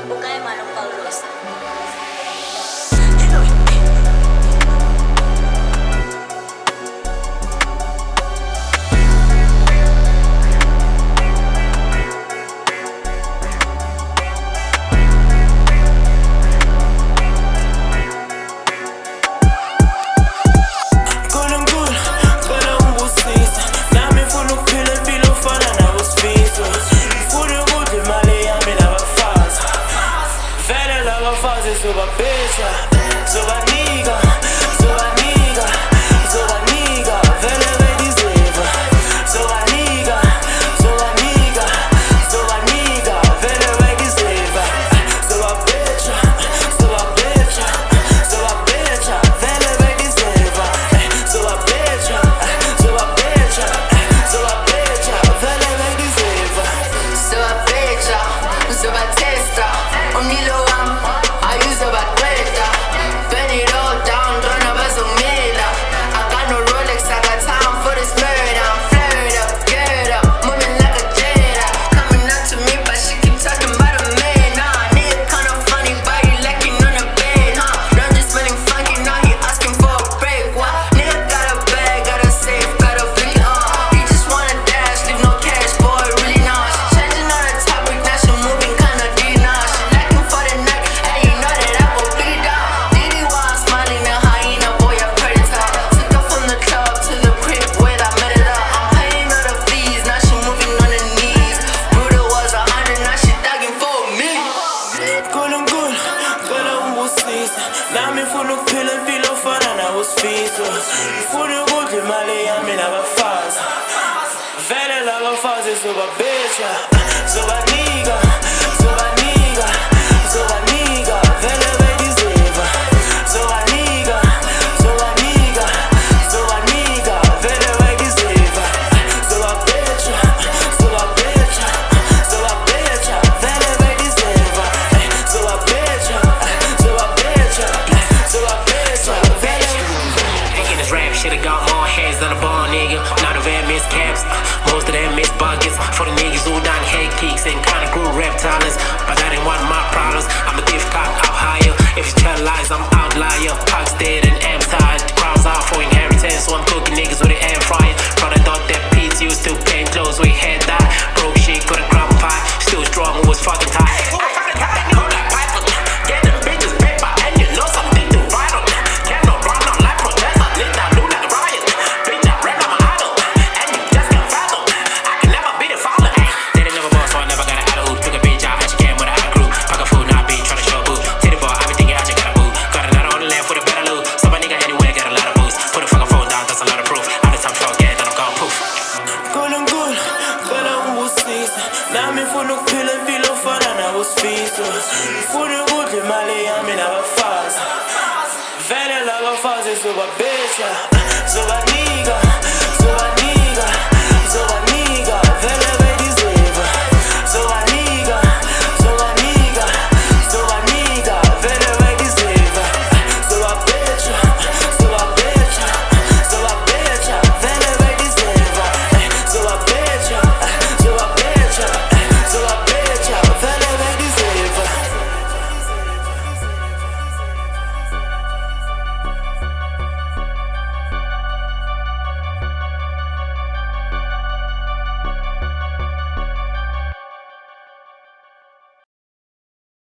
Bukai Manong Paulos. Nzobanika, Nzobanika, Nzobanika, Nzobanika, vele bedizeva. Nzobanika, Nzobanika, Nzobanika, vele bedizeva. Nzobabetha, Nzobabetha, Nzobabetha, vele bedizeva. Nzobabetha, Nzobabetha, Nzobabetha, vele bedizeva. Nzobabetha, Nzobatesta, umlilo wami. Burn it all down, don't ever zoom in. I got no Rolex, I got time for this murder. I'm flirt up, gird up, moving like a Jedi. Coming up to me, but she keep talking about a man. Nah, nigga kinda funny, body lacking on the bed, huh? Don't just smelling funky, now he asking for a break. What? Nigga got a bag, got a safe, got a fleet, He just wanna dash, leave no cash, boy, really not. She changing on the topic, now she moving kinda deep, nah. She lacking for the night, and you know that I go beat down. Nami mfuna ukuphila impilo ofana nawo Sifiso. Ngifuna ukudla imali yami nabafazi. Vele labafazi nzobabetha, nzobanika, nzobanika, nzobanika, vele bedizeva. Nzobanika, nzobanika, nzobanika, vele bedizeva. Nzobabetha, nzobabetha, nzobabetha, vele bedizeva. Nzobabetha, nzobabetha. Thinking this rap shit, I got more heads than a ball nigga. Not a van miss caps, most of them miss buckets. For the niggas who done head kicks and kinda grew reptiles. But that ain't one of my problems. I'm a diff cock out higher. If you tell lies, I'm outlier. Puck's dead and M's tired. The crowd's out for inheritance, so I'm cooking niggas with an air fryer. But I thought that Pete's used to paint clothes, we had that. Broke shit, got a crumb pie. Still strong, was fucking tight. Nami mfuna ukuphila impilo ofana nawo Sifiso. Ngifuna ukudla imali yami nabafazi. Vele labafazi nzobabetha, nzobanika.